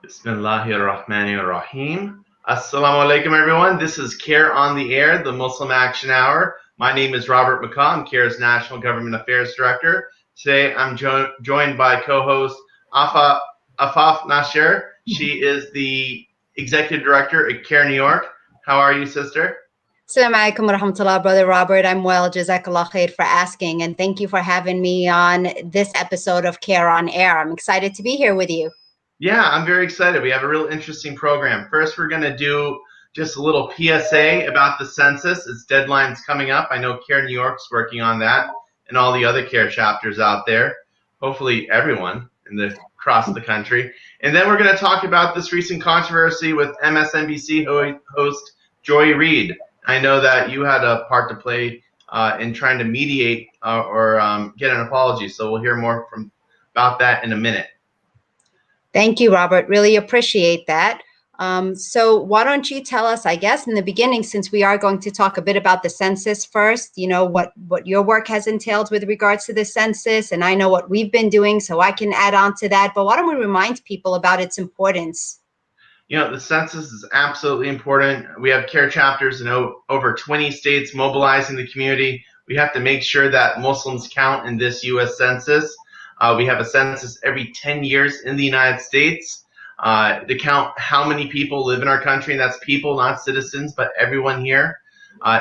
Bismillahirrahmanirrahim. Assalamu alaikum, everyone. This is CAIR on the Air, the Muslim Action Hour. My name is Robert McCaw. I'm CAIR's National Government Affairs Director. Today, I'm joined by co-host Afaf Nasher. She is the Executive Director at CAIR New York. How are you, sister? Assalamu alaikum wa rahmatullah, Brother Robert. I'm well. Jazakallah khair for asking. And thank you for having me on this episode of CAIR on Air. I'm excited to be here with you. Yeah, I'm very excited. We have a real interesting program. First, we're going to do just a little PSA about the census. Its deadline's coming up. I know CAIR New York's working on that and all the other CAIR chapters out there. Hopefully everyone across the country. And then we're going to talk about this recent controversy with MSNBC host Joy Reid. I know that you had a part to play in trying to mediate or get an apology. So we'll hear more about that in a minute. Thank you, Robert. Really appreciate that. So why don't you tell us, I guess, in the beginning, since we are going to talk a bit about the census first, you know, what your work has entailed with regards to the census, and I know what we've been doing, so I can add on to that. But why don't we remind people about its importance? You know, the census is absolutely important. We have CAIR chapters in over 20 states mobilizing the community. We have to make sure that Muslims count in this U.S. census. We have a census every 10 years in the United States to count how many people live in our country. And that's people, not citizens, but everyone here.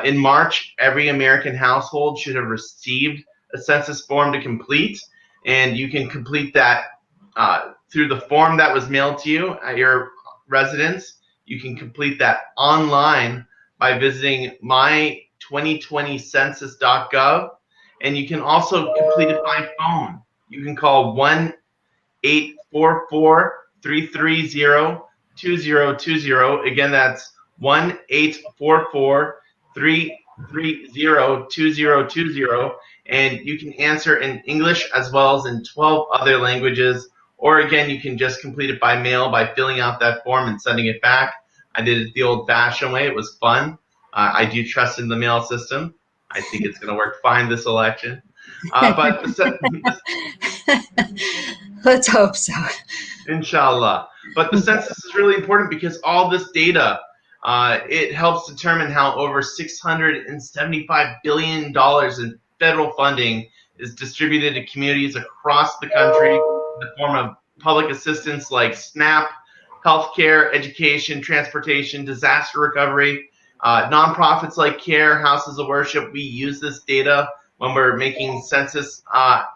In March, every American household should have received a census form to complete. And you can complete that through the form that was mailed to you at your residence. You can complete that online by visiting my2020census.gov. And you can also complete it by phone. You can call 1-844-330-2020. Again, that's 1-844-330-2020. And you can answer in English as well as in 12 other languages. Or again, you can just complete it by mail by filling out that form and sending it back. I did it the old-fashioned way. It was fun. I do trust in the mail system. I think it's going to work fine this election. But let's hope so. Inshallah. But the census is really important because all this data, it helps determine how over $675 billion in federal funding is distributed to communities across the country in the form of public assistance like SNAP, healthcare, education, transportation, disaster recovery. Nonprofits like CAIR, houses of worship, we use this data when we're making when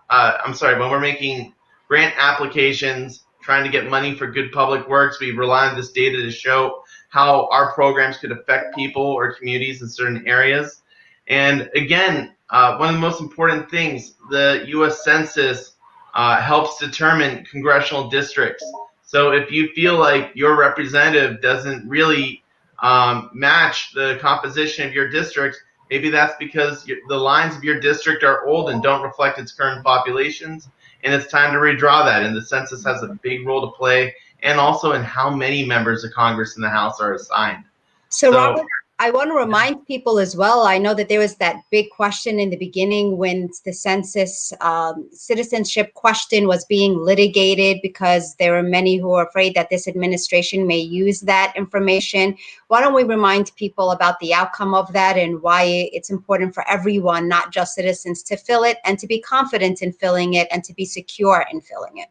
we're making grant applications, trying to get money for good public works. We rely on this data to show how our programs could affect people or communities in certain areas. And again, one of the most important things, the U.S. Census helps determine congressional districts. So if you feel like your representative doesn't really match the composition of your district, maybe that's because the lines of your district are old and don't reflect its current populations, and it's time to redraw that. And the census has a big role to play, and also in how many members of Congress and the House are assigned. So Robert, I want to remind people as well, I know that there was that big question in the beginning when the census citizenship question was being litigated because there are many who are afraid that this administration may use that information. Why don't we remind people about the outcome of that and why it's important for everyone, not just citizens, to fill it and to be confident in filling it and to be secure in filling it?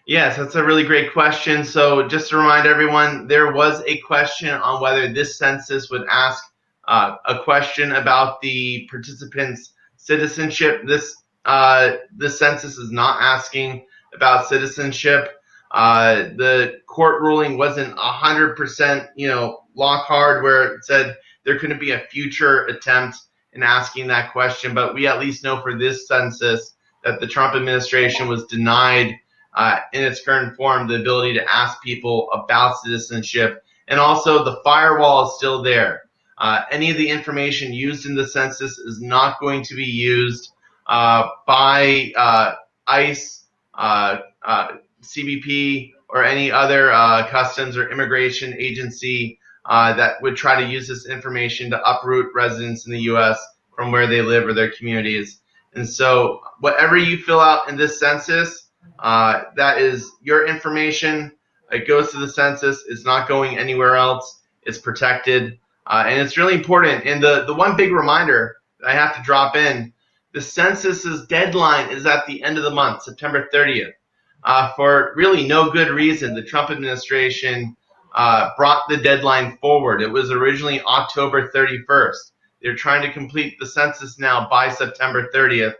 Yes, that's a really great question. So just to remind everyone, there was a question on whether this census would ask a question about the participants' citizenship. This census is not asking about citizenship. The court ruling wasn't 100%, lock hard, where it said there couldn't be a future attempt in asking that question. But we at least know for this census that the Trump administration was denied in its current form the ability to ask people about citizenship. And also the firewall is still there. Any of the information used in the census is not going to be used by ICE, CBP, or any other customs or immigration agency that would try to use this information to uproot residents in the U.S. from where they live or their communities. And so whatever you fill out in this census, that is your information. It goes to the census. It's not going anywhere else. It's protected. And it's really important. And the one big reminder that I have to drop in, the census's deadline is at the end of the month, September 30th. For really no good reason, the Trump administration brought the deadline forward. It was originally October 31st. They're trying to complete the census now by September 30th.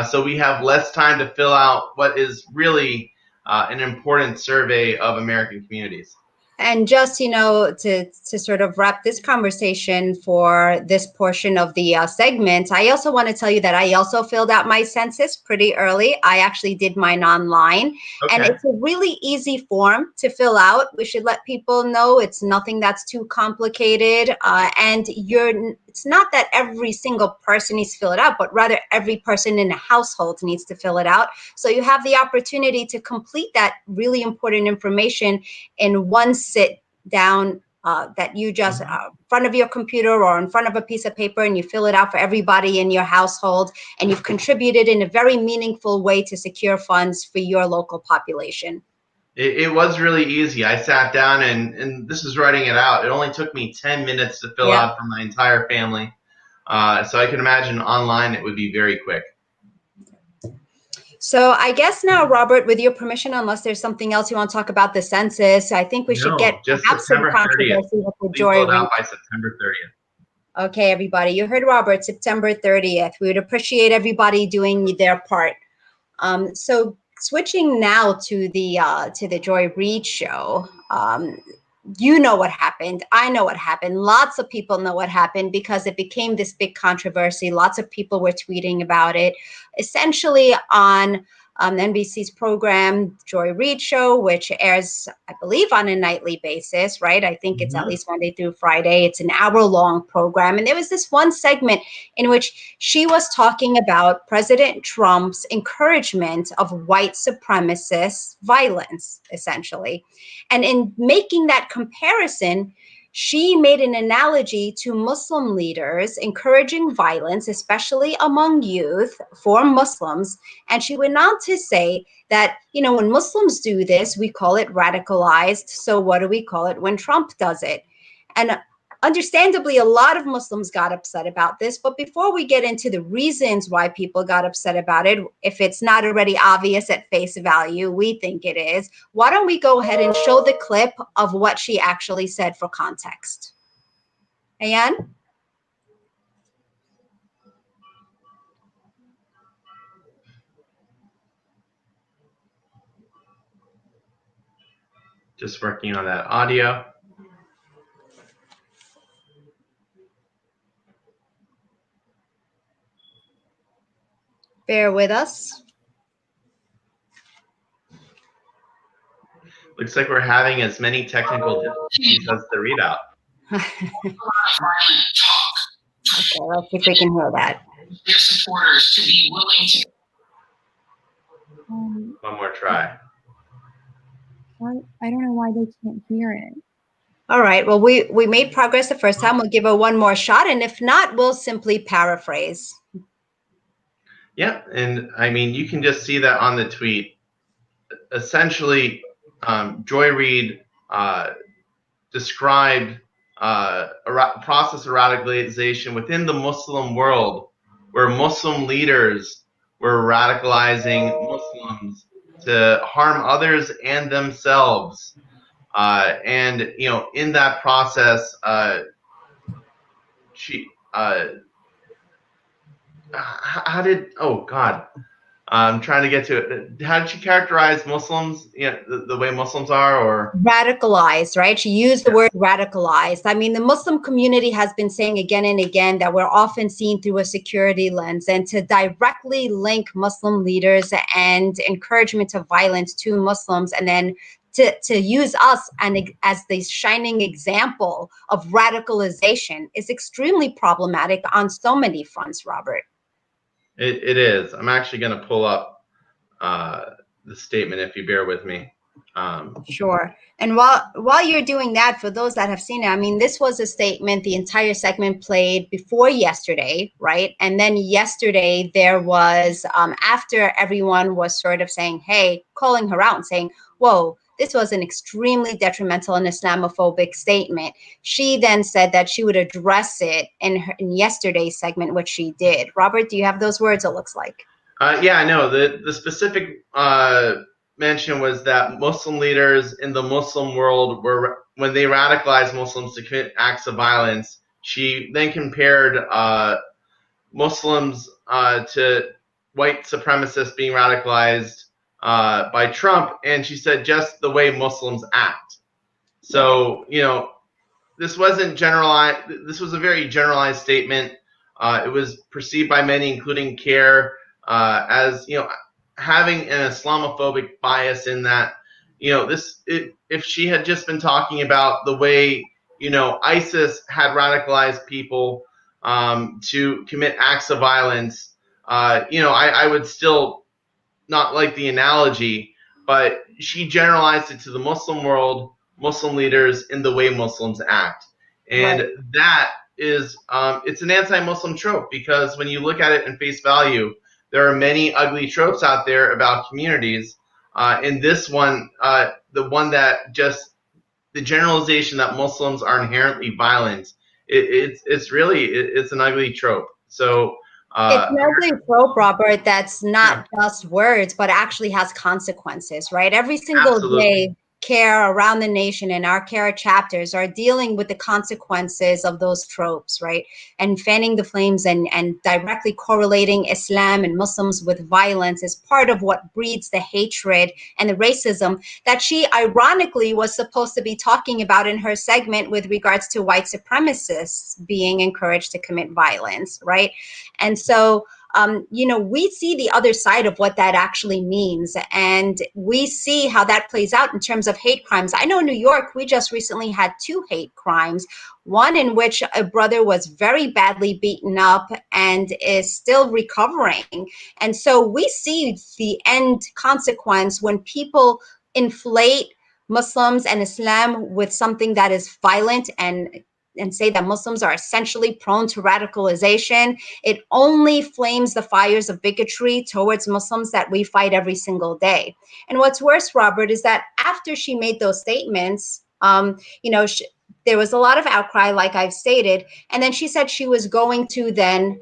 So we have less time to fill out what is really an important survey of American communities. And just, to sort of wrap this conversation for this portion of the segment, I also want to tell you that I also filled out my census pretty early. I actually did mine online. Okay. And it's a really easy form to fill out. We should let people know it's nothing that's too complicated. And it's not that every single person needs to fill it out, but rather every person in a household needs to fill it out. So you have the opportunity to complete that really important information in one sit down that you just in front of your computer or in front of a piece of paper, and you fill it out for everybody in your household, and you've contributed in a very meaningful way to secure funds for your local population. It was really easy. I sat down and this is writing it out. It only took me 10 minutes to fill out for my entire family. So I can imagine online it would be very quick. So I guess now, Robert, with your permission, unless there's something else you want to talk about the census, I think we should get just September 30th. With Joy Reid out by September 30th. Okay, everybody, you heard Robert, September 30th. We would appreciate everybody doing their part. So switching now to the Joy Reid show. You know what happened. I know what happened. Lots of people know what happened because it became this big controversy. Lots of people were tweeting about it. Essentially on NBC's program, Joy Reid Show, which airs, I believe, on a nightly basis, right? I think it's at least Monday through Friday. It's an hour-long program. And there was this one segment in which she was talking about President Trump's encouragement of white supremacist violence, essentially. And in making that comparison, she made an analogy to Muslim leaders encouraging violence, especially among youth, for Muslims. And she went on to say that, when Muslims do this, we call it radicalized. So what do we call it when Trump does it? And understandably, a lot of Muslims got upset about this. But before we get into the reasons why people got upset about it, if it's not already obvious at face value, we think it is. Why don't we go ahead and show the clip of what she actually said for context? Ayan? Just working on that audio. Bear with us. Looks like we're having as many technical difficulties as the readout. Okay, let's see if we can hear that. Their supporters to be willing to. One more try. I don't know why they can't hear it. All right. Well, we made progress the first time. We'll give her one more shot. And if not, we'll simply paraphrase. Yeah. And I mean, you can just see that on the tweet. Essentially, Joy Reid described a process of radicalization within the Muslim world where Muslim leaders were radicalizing Muslims to harm others and themselves. And, in that process, I'm trying to get to it. How did she characterize Muslims, the way Muslims are, or? Radicalized, right? She used the word radicalized. I mean, the Muslim community has been saying again and again that we're often seen through a security lens, and to directly link Muslim leaders and encouragement of violence to Muslims, and then to use us and as the shining example of radicalization is extremely problematic on so many fronts, Robert. It is. I'm actually going to pull up the statement if you bear with me. Sure. And while you're doing that, for those that have seen it, I mean, this was a statement, the entire segment played before yesterday, right? And then yesterday there was, after everyone was sort of saying, hey, calling her out and saying, whoa, this was an extremely detrimental and Islamophobic statement. She then said that she would address it in yesterday's segment, which she did. Robert, do you have those words, it looks like? Yeah, no. The specific mention was that Muslim leaders in the Muslim world were, when they radicalized Muslims to commit acts of violence, she then compared Muslims to white supremacists being radicalized by Trump, and she said just the way Muslims act. So, this wasn't generalized. This was a very generalized statement. It was perceived by many, including CAIR, as having an Islamophobic bias in that, if she had just been talking about the way ISIS had radicalized people to commit acts of violence, I would still not like the analogy, but she generalized it to the Muslim world, Muslim leaders, in the way Muslims act. And Right. that is, it's an anti-Muslim trope, because when you look at it in face value, there are many ugly tropes out there about communities. And this one, the one that just, the generalization that Muslims are inherently violent, it's an ugly trope. So, it's an ugly trope, Robert, that's not just words, but actually has consequences, right? Every single Absolutely. day, CAIR around the nation and our CAIR chapters are dealing with the consequences of those tropes, right? And fanning the flames and directly correlating Islam and Muslims with violence is part of what breeds the hatred and the racism that she ironically was supposed to be talking about in her segment with regards to white supremacists being encouraged to commit violence, right? And so, we see the other side of what that actually means. And we see how that plays out in terms of hate crimes. I know in New York, we just recently had 2 hate crimes, one in which a brother was very badly beaten up and is still recovering. And so we see the end consequence when people inflate Muslims and Islam with something that is violent and say that Muslims are essentially prone to radicalization. It only flames the fires of bigotry towards Muslims that we fight every single day. And what's worse, Robert, is that after she made those statements, there was a lot of outcry, like I've stated, and then she said she was going to then,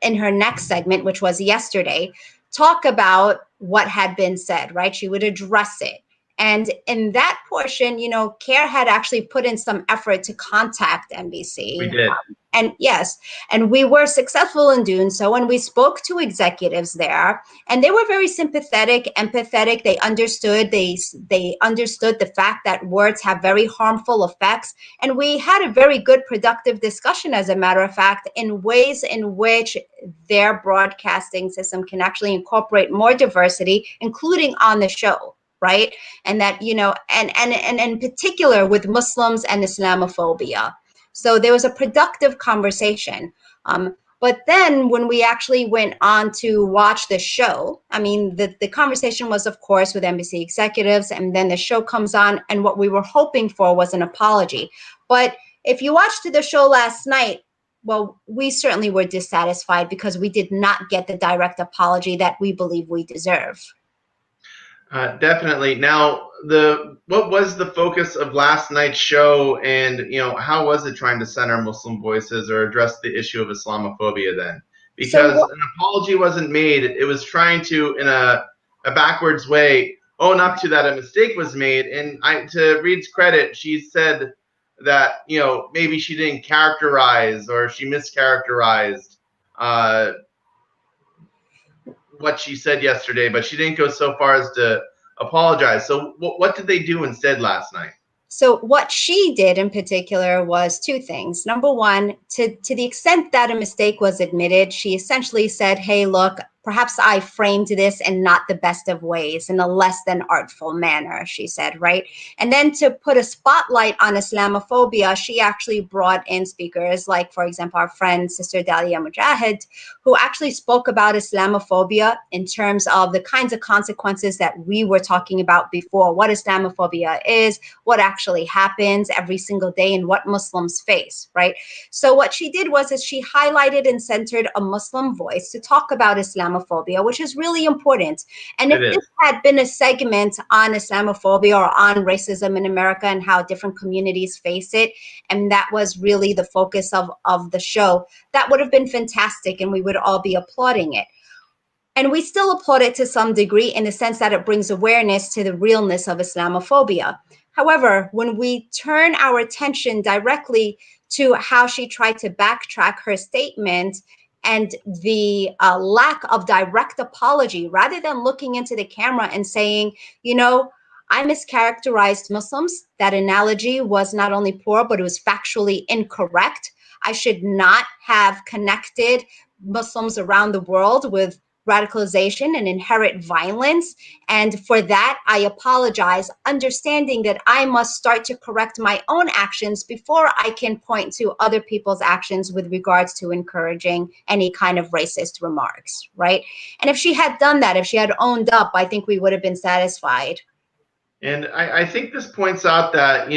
in her next segment, which was yesterday, talk about what had been said, right? She would address it. And in that portion, CAIR had actually put in some effort to contact NBC. We did. And yes, and we were successful in doing so. And we spoke to executives there, and they were very sympathetic, empathetic. They understood. They understood the fact that words have very harmful effects. And we had a very good, productive discussion, as a matter of fact, in ways in which their broadcasting system can actually incorporate more diversity, including on the show. Right. And that, and in particular with Muslims and Islamophobia. So there was a productive conversation. But then when we actually went on to watch the show, I mean, the conversation was, of course, with NBC executives, and then the show comes on, and what we were hoping for was an apology. But if you watched the show last night, well, we certainly were dissatisfied because we did not get the direct apology that we believe we deserve. Definitely. Now, what was the focus of last night's show, and how was it trying to center Muslim voices or address the issue of Islamophobia then? Because an apology wasn't made. It was trying to, in a backwards way, own up to that a mistake was made. And to Reid's credit, she said that maybe she didn't characterize, or she mischaracterized what she said yesterday, but she didn't go so far as to apologize. So what did they do instead last night? So what she did in particular was 2 things. Number one, to the extent that a mistake was admitted, she essentially said, hey, look, perhaps I framed this in not the best of ways, in a less than artful manner, she said, right? And then to put a spotlight on Islamophobia, she actually brought in speakers like, for example, our friend, Sister Dalia Mujahid, who actually spoke about Islamophobia in terms of the kinds of consequences that we were talking about before, what Islamophobia is, what actually happens every single day, and what Muslims face, right? So what she did was she highlighted and centered a Muslim voice to talk about Islamophobia Islamophobia, which is really important. And if It is. this had been a segment on Islamophobia or on racism in America and how different communities face it, and that was really the focus of the show, that would have been fantastic and we would all be applauding it. And we still applaud it to some degree in the sense that it brings awareness to the realness of Islamophobia. However, when we turn our attention directly to how she tried to backtrack her statement and the lack of direct apology, rather than looking into the camera and saying, you know, I mischaracterized Muslims. That analogy was not only poor, but it was factually incorrect. I should not have connected Muslims around the world with radicalization and inherent violence. And for that, I apologize, understanding that I must start to correct my own actions before I can point to other people's actions with regards to encouraging any kind of racist remarks, right? And if she had done that, if she had owned up, I think we would have been satisfied. And I think this points out that,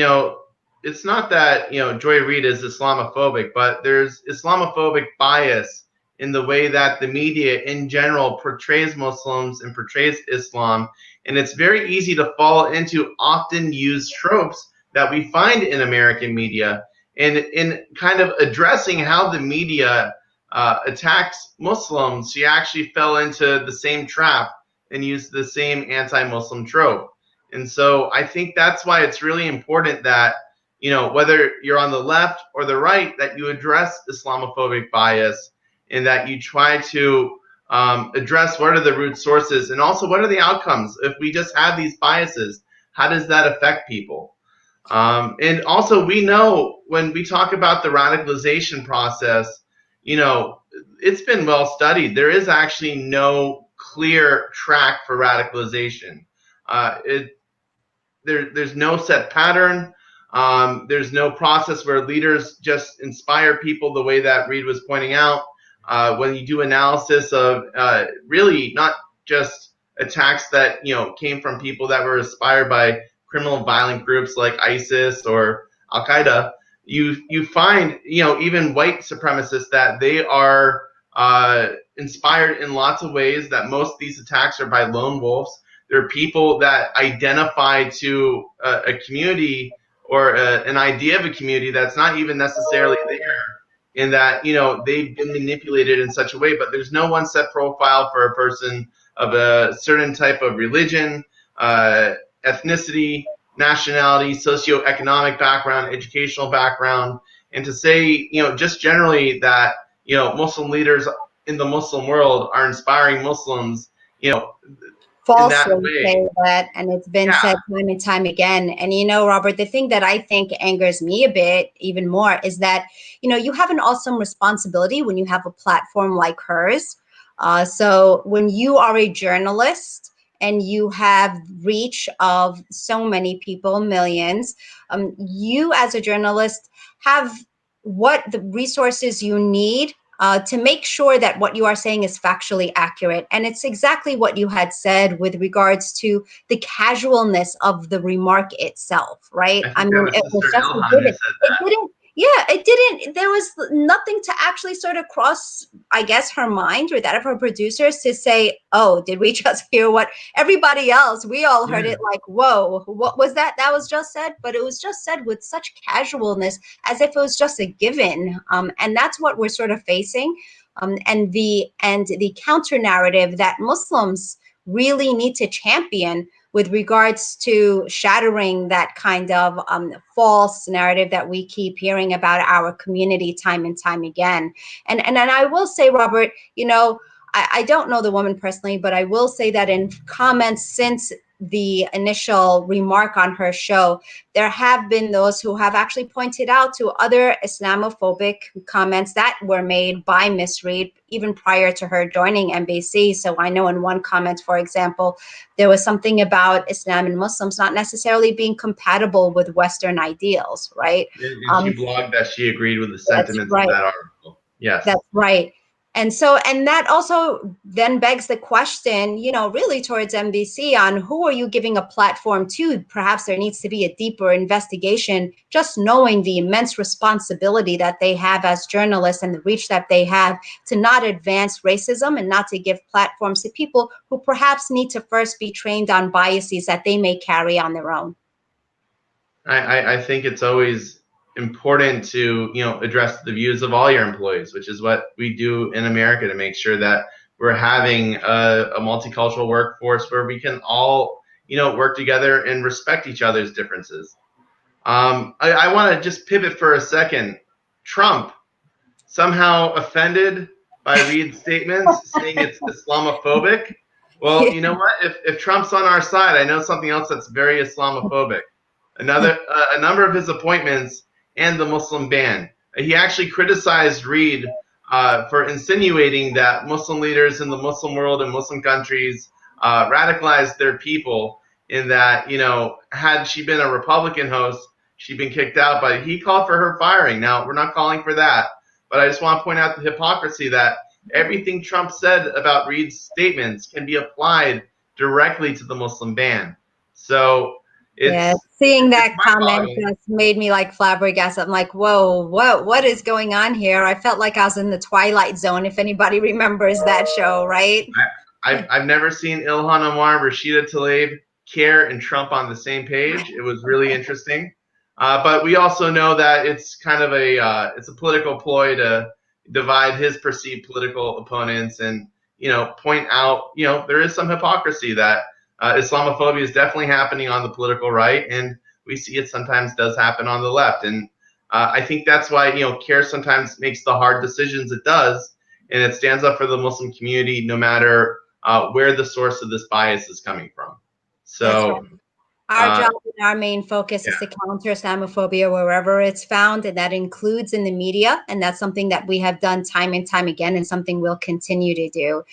it's not that, Joy Reid is Islamophobic, but there's Islamophobic bias in the way that the media in general portrays Muslims and portrays Islam. And it's very easy to fall into often used tropes that we find in American media. And in kind of addressing how the media attacks Muslims, she actually fell into the same trap and used the same anti-Muslim trope. And so I think that's why it's really important that, whether you're on the left or the right, that you address Islamophobic bias and that you try to address what are the root sources and also what are the outcomes. If we just have these biases, how does that affect people? And also we know when we talk about the radicalization process, it's been well studied. There is actually no clear track for radicalization. There's no set pattern. There's no process where leaders just inspire people the way that Reid was pointing out. When you do analysis of really not just attacks that came from people that were inspired by criminal violent groups like ISIS or Al Qaeda, you find even white supremacists that they are inspired in lots of ways. That most of these attacks are by lone wolves. There are people that identify to a community or an idea of a community that's not even necessarily there, in that they've been manipulated in such a way. But there's no one set profile for a person of a certain type of religion, ethnicity, nationality, socioeconomic background, educational background. And to say just generally that Muslim leaders in the Muslim world are inspiring Muslims, Falsely say that, and it's been said time and time again. And Robert, the thing that I think angers me a bit even more is that you have an awesome responsibility when you have a platform like hers. So when you are a journalist and you have reach of so many people, millions, you as a journalist have what the resources you need to make sure that what you are saying is factually accurate. And it's exactly what you had said with regards to the casualness of the remark itself, right? I mean, it was just it didn't, there was nothing to actually sort of cross, I guess, her mind or that of her producers to say, oh, did we just hear what everybody else, we all heard it like, whoa, what was that was just said? But it was just said with such casualness as if it was just a given. And that's what we're sort of facing. And the counter narrative that Muslims really need to champion with regards to shattering that kind of false narrative that we keep hearing about our community time and time again. And I will say, Robert, I don't know the woman personally, but I will say that in comments since the initial remark on her show, there have been those who have actually pointed out to other Islamophobic comments that were made by Miss Reid even prior to her joining NBC. So I know in one comment, for example, there was something about Islam and Muslims not necessarily being compatible with Western ideals, right? And she blogged that she agreed with the sentiments of that article. Yes. That's right. And that also then begs the question, really towards NBC on who are you giving a platform to? Perhaps there needs to be a deeper investigation, just knowing the immense responsibility that they have as journalists and the reach that they have to not advance racism and not to give platforms to people who perhaps need to first be trained on biases that they may carry on their own. I think it's always important to address the views of all your employees, which is what we do in America to make sure that we're having a multicultural workforce where we can all work together and respect each other's differences. I want to just pivot for a second. Trump somehow offended by Reid's statements, saying it's Islamophobic. Well, you know what? If Trump's on our side, I know something else that's very Islamophobic. A number of his appointments and the Muslim ban. He actually criticized Reid for insinuating that Muslim leaders in the Muslim world and Muslim countries radicalized their people, in that, had she been a Republican host, she'd been kicked out, but he called for her firing. Now, we're not calling for that, but I just want to point out the hypocrisy that everything Trump said about Reid's statements can be applied directly to the Muslim ban. So, seeing that comment just made me like flabbergasted. I'm like, whoa, what is going on here? I felt like I was in the Twilight Zone, if anybody remembers that show, right? I've never seen Ilhan Omar, Rashida Tlaib, CAIR, and Trump on the same page. It was really interesting. But we also know that it's kind of it's a political ploy to divide his perceived political opponents and, point out, there is some hypocrisy that Islamophobia is definitely happening on the political right, and we see it sometimes does happen on the left. And I think that's why, CAIR sometimes makes the hard decisions it does, and it stands up for the Muslim community no matter where the source of this bias is coming from. So our job and our main focus is to counter Islamophobia wherever it's found, and that includes in the media, and that's something that we have done time and time again, and something we'll continue to do.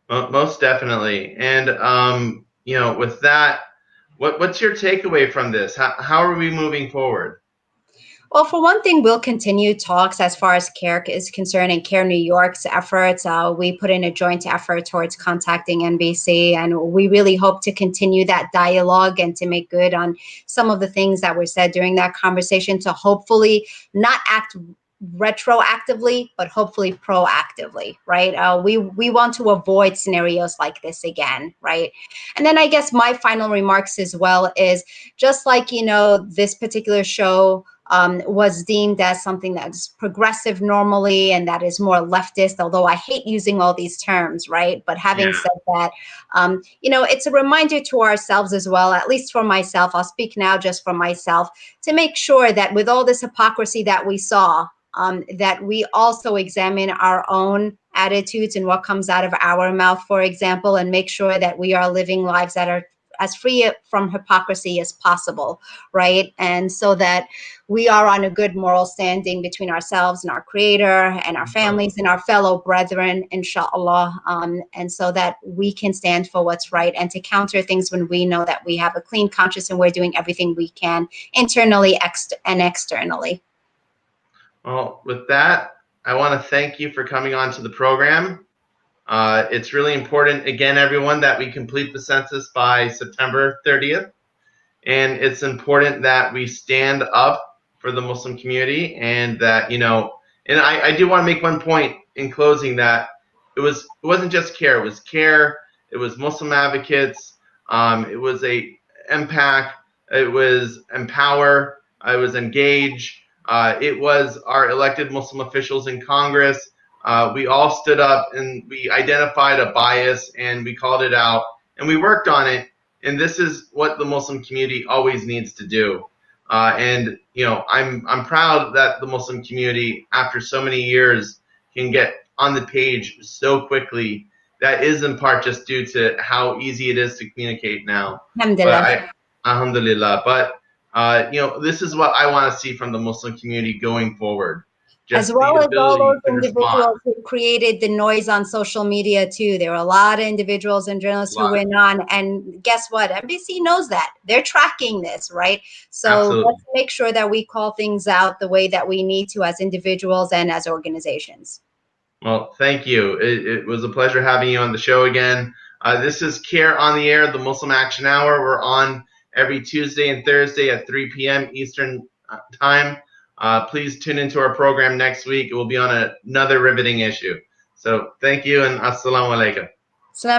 Most definitely. And, with that, what's your takeaway from this? How are we moving forward? Well, for one thing, we'll continue talks as far as CAIR is concerned and CAIR New York's efforts. We put in a joint effort towards contacting NBC, and we really hope to continue that dialogue and to make good on some of the things that were said during that conversation, to hopefully not act retroactively, but hopefully proactively, right? We want to avoid scenarios like this again, right? And then I guess my final remarks as well is just like, this particular show was deemed as something that's progressive normally and that is more leftist, although I hate using all these terms, right? But having said that, it's a reminder to ourselves as well, at least for myself, I'll speak now just for myself, to make sure that with all this hypocrisy that we saw, that we also examine our own attitudes and what comes out of our mouth, for example, and make sure that we are living lives that are as free from hypocrisy as possible, right? And so that we are on a good moral standing between ourselves and our Creator and our families and our fellow brethren, inshallah, and so that we can stand for what's right and to counter things when we know that we have a clean conscience and we're doing everything we can internally and externally. Well, with that, I want to thank you for coming on to the program. It's really important, again, everyone, that we complete the census by September 30th. And it's important that we stand up for the Muslim community, and that, and I do want to make one point in closing, that it wasn't just CAIR, it was CAIR, it was Muslim advocates, it was MPAC, it was Empower, it was Engage, it was our elected Muslim officials in Congress. We all stood up and we identified a bias and we called it out and we worked on it. And this is what the Muslim community always needs to do. I'm proud that the Muslim community, after so many years, can get on the page so quickly. That is in part just due to how easy it is to communicate now. Alhamdulillah. But this is what I want to see from the Muslim community going forward. As well as all those individuals who created the noise on social media too. There were a lot of individuals and journalists who went on, and guess what? NBC knows that. They're tracking this, right? So let's make sure that we call things out the way that we need to as individuals and as organizations. Well, thank you. It was a pleasure having you on the show again. This is CAIR on the Air, the Muslim Action Hour. We're on every Tuesday and Thursday at 3 p.m. Eastern Time. Please tune into our program next week. It will be on another riveting issue. So thank you, and assalamu alaikum. Salam